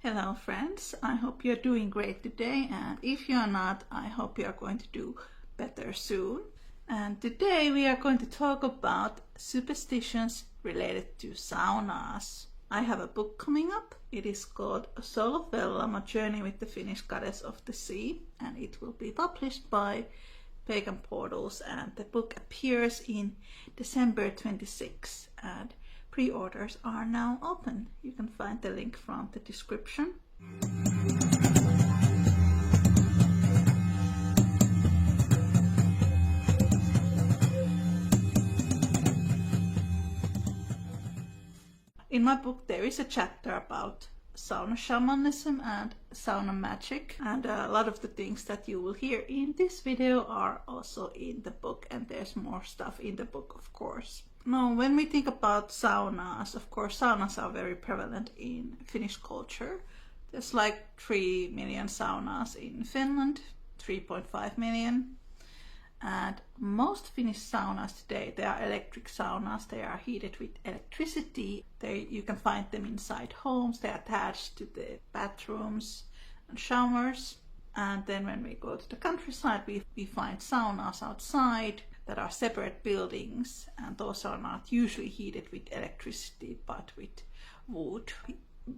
Hello friends, I hope you're doing great today, and if you're not, I hope you're going to do better soon. And today we are going to talk about superstitions related to saunas. I have a book coming up. It is called Soul of Vellum, a journey with the Finnish goddess of the sea, and it will be published by Pagan Portals, and the book appears in December 26, and pre-orders are now open. You can find the link from the description. In my book there is a chapter about sauna shamanism and sauna magic, and a lot of the things that you will hear in this video are also in the book, and there's more stuff in the book, of course. Now, when we think about saunas, of course saunas are very prevalent in Finnish culture. There's like 3 million saunas in Finland, 3.5 million. And most Finnish saunas today, they are electric saunas. They are heated with electricity. You can find them inside homes. They're attached to the bathrooms and showers. And then when we go to the countryside, we find saunas outside that are separate buildings. And those are not usually heated with electricity, but with wood.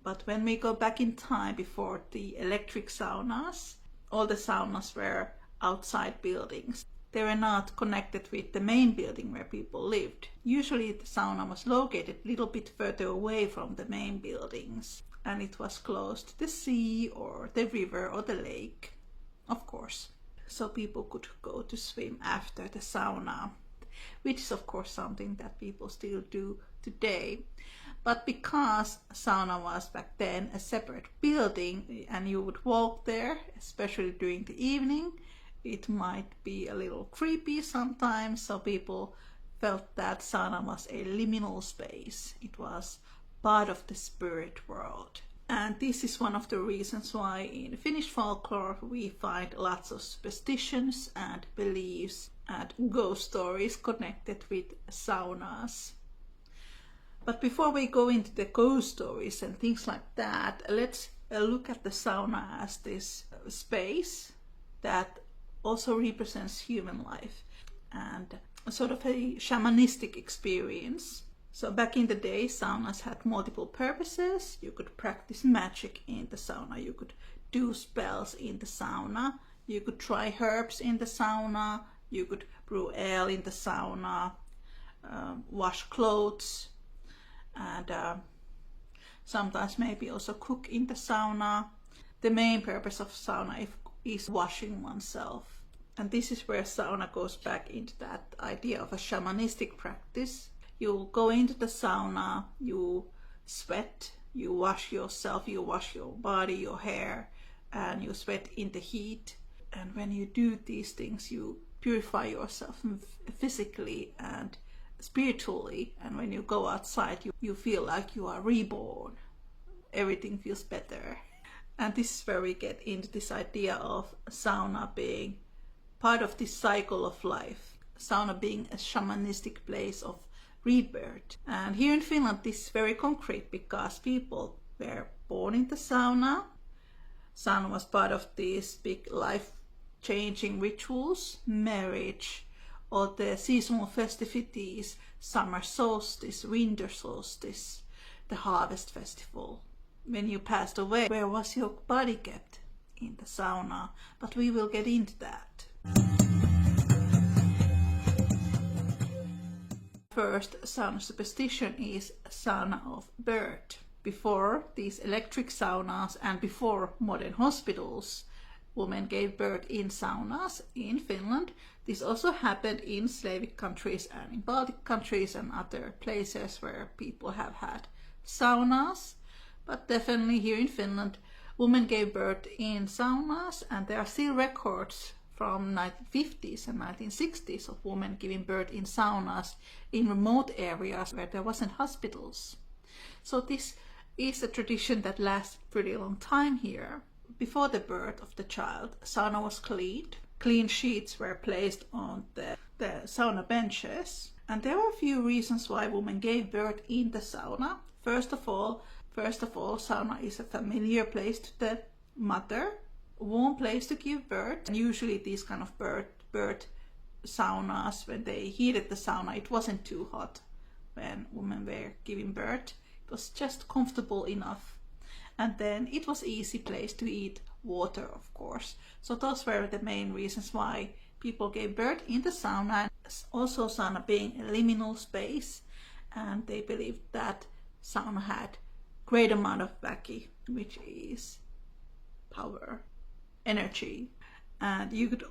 But when we go back in time, before the electric saunas, all the saunas were outside buildings. They were not connected with the main building where people lived. Usually the sauna was located a little bit further away from the main buildings, and it was close to the sea or the river or the lake, of course. So people could go to swim after the sauna, which is of course something that people still do today. But because sauna was back then a separate building and you would walk there, especially during the evening, it might be a little creepy sometimes, so people felt that sauna was a liminal space. It was part of the spirit world. And this is one of the reasons why in Finnish folklore we find lots of superstitions and beliefs and ghost stories connected with saunas. But before we go into the ghost stories and things like that, let's look at the sauna as this space that also represents human life and a sort of a shamanistic experience. So back in the day, saunas had multiple purposes. You could practice magic in the sauna, you could do spells in the sauna, you could try herbs in the sauna, you could brew ale in the sauna, wash clothes, and sometimes maybe also cook in the sauna. The main purpose of sauna is washing oneself. And this is where sauna goes back into that idea of a shamanistic practice. You go into the sauna, you sweat, you wash yourself, you wash your body, your hair, and you sweat in the heat. And when you do these things, you purify yourself physically and spiritually. And when you go outside, you feel like you are reborn. Everything feels better. And this is where we get into this idea of sauna being part of this cycle of life. Sauna being a shamanistic place of rebirth. And here in Finland this is very concrete because people were born in the sauna. Sauna was part of these big life-changing rituals, marriage, or the seasonal festivities, summer solstice, winter solstice, the harvest festival. When you passed away, where was your body kept? In the sauna, but we will get into that. First sauna superstition is sauna of birth. Before these electric saunas and before modern hospitals, women gave birth in saunas in Finland. This also happened in Slavic countries and in Baltic countries and other places where people have had saunas. But definitely here in Finland, women gave birth in saunas, and there are still records from 1950s and 1960s of women giving birth in saunas in remote areas where there wasn't hospitals. So this is a tradition that lasts a pretty long time here. Before the birth of the child, sauna was cleaned. Clean sheets were placed on the sauna benches. And there were a few reasons why women gave birth in the sauna. First of all, First of all, sauna is a familiar place to the mother, a warm place to give birth. And usually these kind of birth saunas, when they heated the sauna, it wasn't too hot when women were giving birth. It was just comfortable enough. And then it was easy place to eat water, of course. So those were the main reasons why people gave birth in the sauna. Also sauna being a liminal space, and they believed that sauna had great amount of wonky, which is power, energy. And you could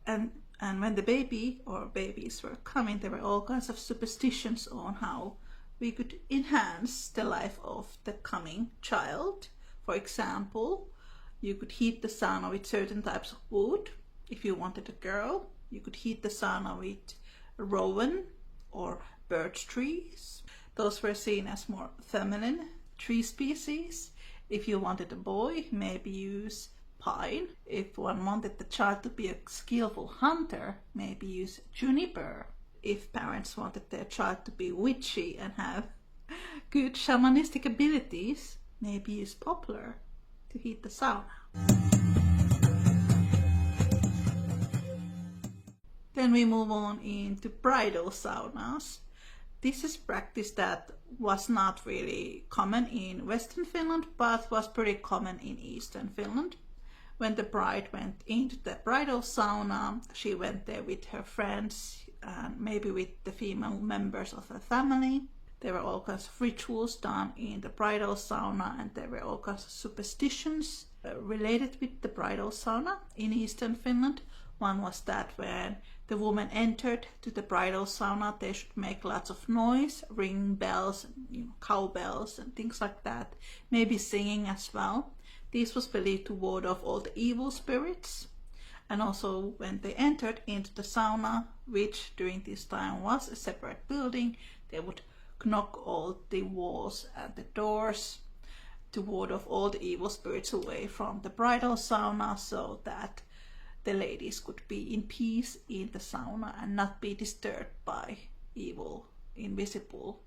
and when the baby or babies were coming, there were all kinds of superstitions on how we could enhance the life of the coming child. For example, you could heat the sauna with certain types of wood. If you wanted a girl, you could heat the sauna with rowan or birch trees. Those were seen as more feminine tree species. If you wanted a boy, maybe use pine. If one wanted the child to be a skillful hunter, maybe use juniper. If parents wanted their child to be witchy and have good shamanistic abilities, maybe use poplar to heat the sauna. Then we move on into bridal saunas. This is practice that was not really common in Western Finland, but was pretty common in Eastern Finland. When the bride went into the bridal sauna, she went there with her friends and maybe with the female members of her family. There were all kinds of rituals done in the bridal sauna, and there were all kinds of superstitions related with the bridal sauna in Eastern Finland. One was that when the woman entered to the bridal sauna, they should make lots of noise, ring bells, cowbells and things like that, maybe singing as well. This was believed to ward off all the evil spirits. And also when they entered into the sauna, which during this time was a separate building, they would knock all the walls and the doors to ward off all the evil spirits away from the bridal sauna, so that the ladies could be in peace in the sauna and not be disturbed by evil, invisible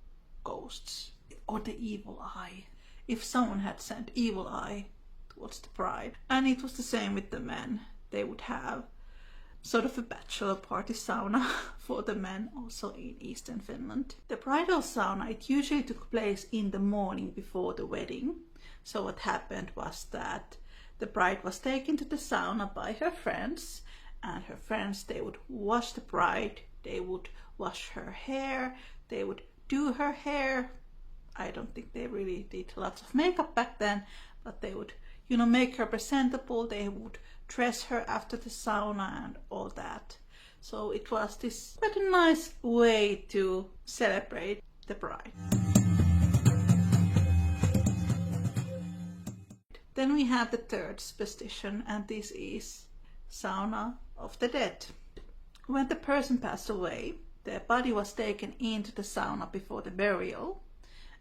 ghosts or the evil eye. If someone had sent evil eye towards the bride. And it was the same with the men. They would have sort of a bachelor party sauna for the men also in Eastern Finland. The bridal sauna, it usually took place in the morning before the wedding. So what happened was that the bride was taken to the sauna by her friends, and her friends, they would wash the bride, they would wash her hair, they would do her hair. I don't think they really did lots of makeup back then, but they would, make her presentable, they would dress her after the sauna and all that. So it was this quite a nice way to celebrate the bride. Then we have the third superstition, and this is sauna of the dead. When the person passed away, their body was taken into the sauna before the burial,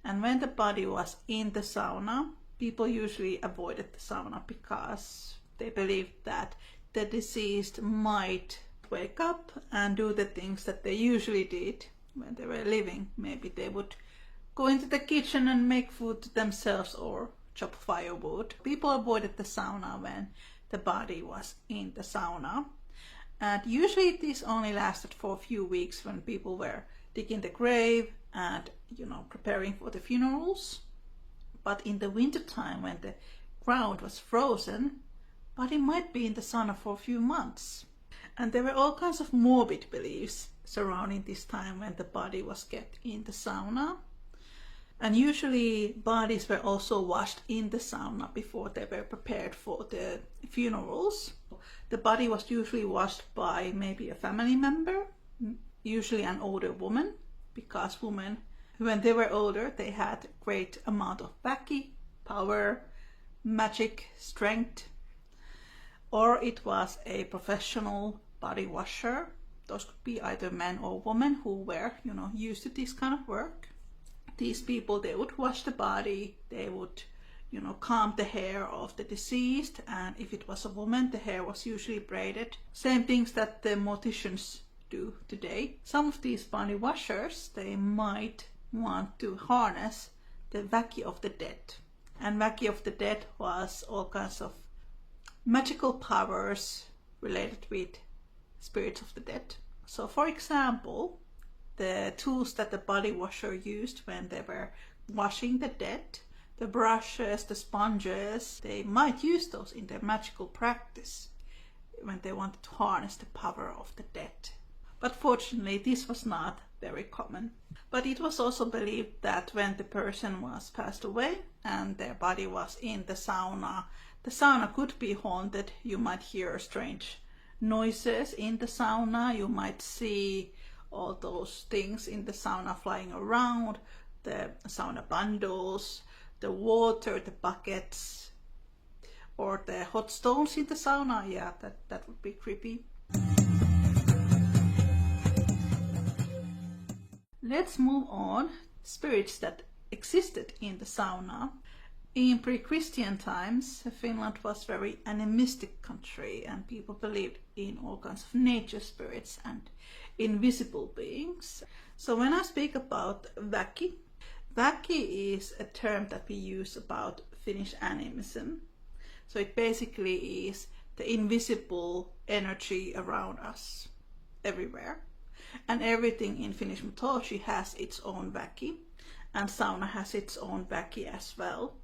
and when the body was in the sauna, people usually avoided the sauna because they believed that the deceased might wake up and do the things that they usually did when they were living. Maybe they would go into the kitchen and make food themselves or chop firewood. People avoided the sauna when the body was in the sauna. And usually this only lasted for a few weeks when people were digging the grave and, preparing for the funerals. But in the winter time, when the ground was frozen, body might be in the sauna for a few months. And there were all kinds of morbid beliefs surrounding this time when the body was kept in the sauna. And usually bodies were also washed in the sauna before they were prepared for the funerals. The body was usually washed by maybe a family member, usually an older woman, because women, when they were older, they had a great amount of wonky, power, magic, strength. Or it was a professional body washer. Those could be either men or women who were, used to this kind of work. These people, they would wash the body, they would, comb the hair of the deceased, and if it was a woman, the hair was usually braided. Same things that the morticians do today. Some of these body washers, they might want to harness the wonky of the dead. And Valley of the Dead was all kinds of magical powers related with spirits of the dead. So for example, the tools that the body washer used when they were washing the dead, the brushes, the sponges, they might use those in their magical practice when they wanted to harness the power of the dead. But fortunately, this was not very common. But it was also believed that when the person was passed away and their body was in the sauna could be haunted. You might hear strange noises in the sauna. You might see all those things in the sauna flying around, the sauna bundles, the water, the buckets, or the hot stones in the sauna. Yeah, that would be creepy. Let's move on. Spirits that existed in the sauna. In pre-Christian times, Finland was a very animistic country and people believed in all kinds of nature spirits and invisible beings. So when I speak about väki is a term that we use about Finnish animism. So it basically is the invisible energy around us everywhere. And everything in Finnish mythology has its own väki, and sauna has its own väki as well.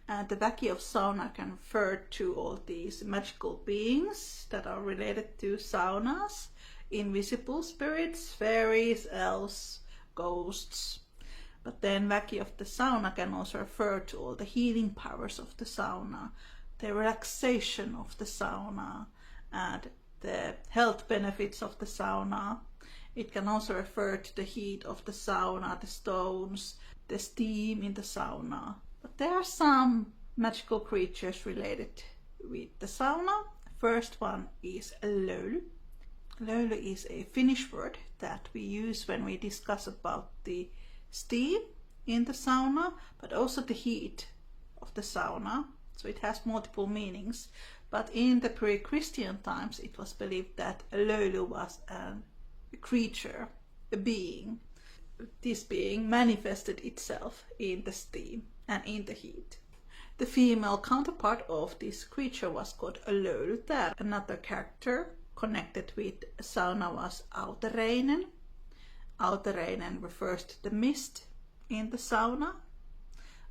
And the väki of sauna can refer to all these magical beings that are related to saunas, invisible spirits, fairies, elves, ghosts. But then väki of the sauna can also refer to all the healing powers of the sauna, the relaxation of the sauna, and the health benefits of the sauna. It can also refer to the heat of the sauna, the stones, the steam in the sauna. But there are some magical creatures related with the sauna. First one is löyly. Löyly is a Finnish word that we use when we discuss about the steam in the sauna, but also the heat of the sauna. So it has multiple meanings. But in the pre-Christian times, it was believed that löyly was a creature, a being. This being manifested itself in the steam and in the heat. The female counterpart of this creature was called a löylytär. Another character connected with sauna was autereinen. Autereinen refers to the mist in the sauna.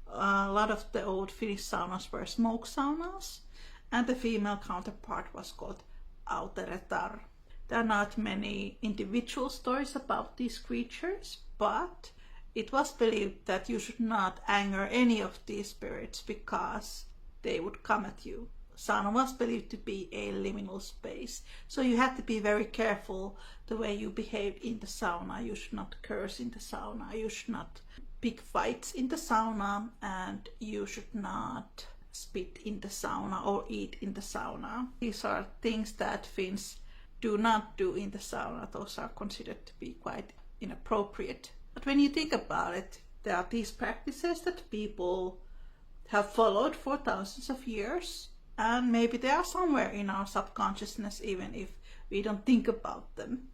A lot of the old Finnish saunas were smoke saunas, and the female counterpart was called auteretar. There are not many individual stories about these creatures, but it was believed that you should not anger any of these spirits because they would come at you. Sauna was believed to be a liminal space, so you had to be very careful the way you behaved in the sauna. You should not curse in the sauna, you should not pick fights in the sauna, and you should not spit in the sauna or eat in the sauna. These are things that Finns do not do in the sauna. Those are considered to be quite inappropriate. But when you think about it, there are these practices that people have followed for thousands of years, and maybe they are somewhere in our subconsciousness even if we don't think about them.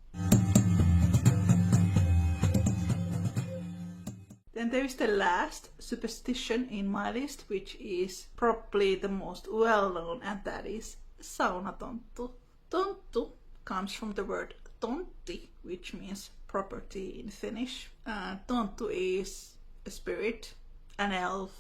Then there is the last superstition in my list, which is probably the most well-known, and that is saunatonttu. Tonttu comes from the word tontti, which means property in Finnish. Tonttu is a spirit, an elf,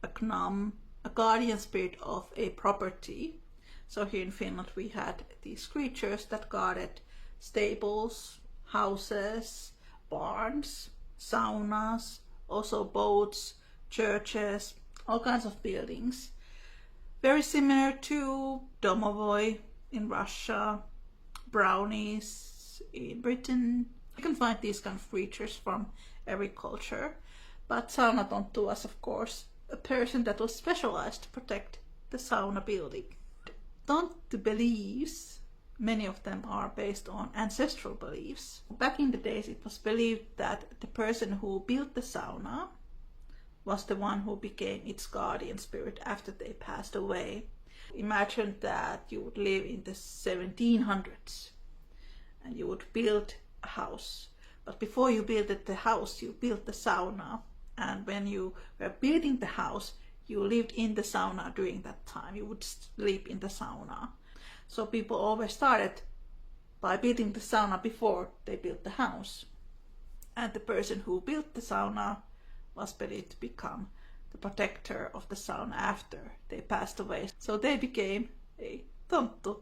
a gnome, a guardian spirit of a property. So here in Finland we had these creatures that guarded stables, houses, barns, saunas, also boats, churches, all kinds of buildings. Very similar to domovoi in Russia, brownies in Britain. You can find these kind of creatures from every culture. But saunatonttu was, of course, a person that was specialized to protect the sauna building. Tonttu beliefs, many of them are based on ancestral beliefs. Back in the days, it was believed that the person who built the sauna was the one who became its guardian spirit after they passed away. Imagine that you would live in the 1700s and you would build a house. But before you built the house, you built the sauna. And when you were building the house, you lived in the sauna during that time. You would sleep in the sauna. So people always started by building the sauna before they built the house. And the person who built the sauna was believed to become the protector of the sauna after they passed away. So they became a tonttu.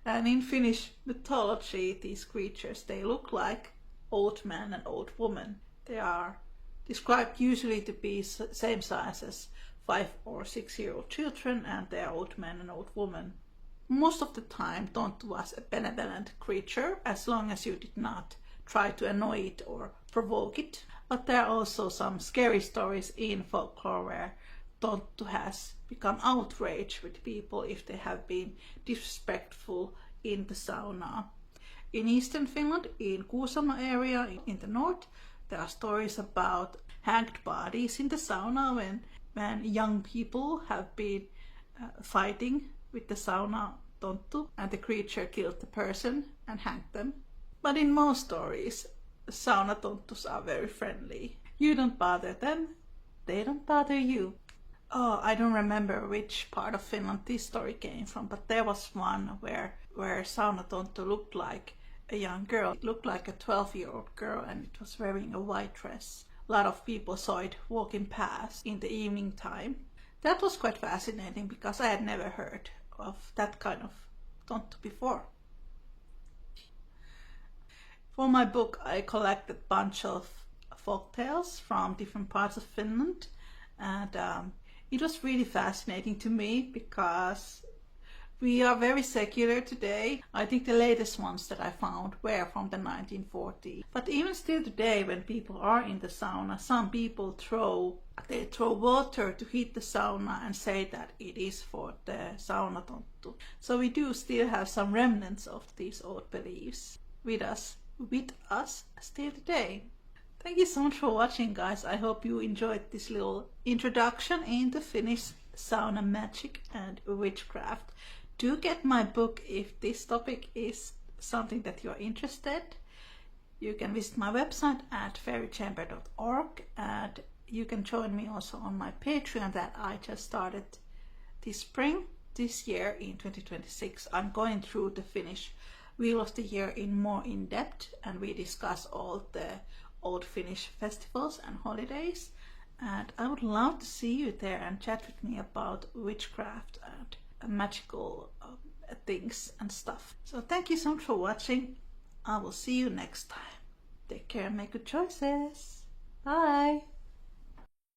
And in Finnish mythology, these creatures, they look like old man and old woman. They are described usually to be same size as 5 or 6-year-old children, and they are old men and old women. Most of the time, tonttu was a benevolent creature, as long as you did not try to annoy it or provoke it. But there are also some scary stories in folklore where tonttu has become outraged with people if they have been disrespectful in the sauna. In eastern Finland, in Kuusamma area in the north, there are stories about hanged bodies in the sauna when young people have been fighting with the sauna tonttu, and the creature killed the person and hanged them. But in most stories, sauna tonttus are very friendly. You don't bother them, they don't bother you. Oh, I don't remember which part of Finland this story came from, but there was one where sauna tonttu looked like a young girl. It looked like a 12-year-old girl, and it was wearing a white dress. A lot of people saw it walking past in the evening time. That was quite fascinating because I had never heard of that kind of tonttu before. For my book, I collected a bunch of folk tales from different parts of Finland, and it was really fascinating to me because we are very secular today. I think the latest ones that I found were from the 1940s. But even still today, when people are in the sauna, some people throw water to heat the sauna and say that it is for the sauna tonttu. So we do still have some remnants of these old beliefs with us still today. Thank you so much for watching, guys. I hope you enjoyed this little introduction into Finnish sauna magic and witchcraft. Do get my book if this topic is something that you're interested. You can visit my website at fairychamber.org, and you can join me also on my Patreon that I just started this spring, this year in 2026. I'm going through the Finnish Wheel of the Year more in depth, and we discuss all the old Finnish festivals and holidays. And I would love to see you there and chat with me about witchcraft and magical things and stuff. So thank you so much for watching. I will see you next time. Take care and make good choices. Bye.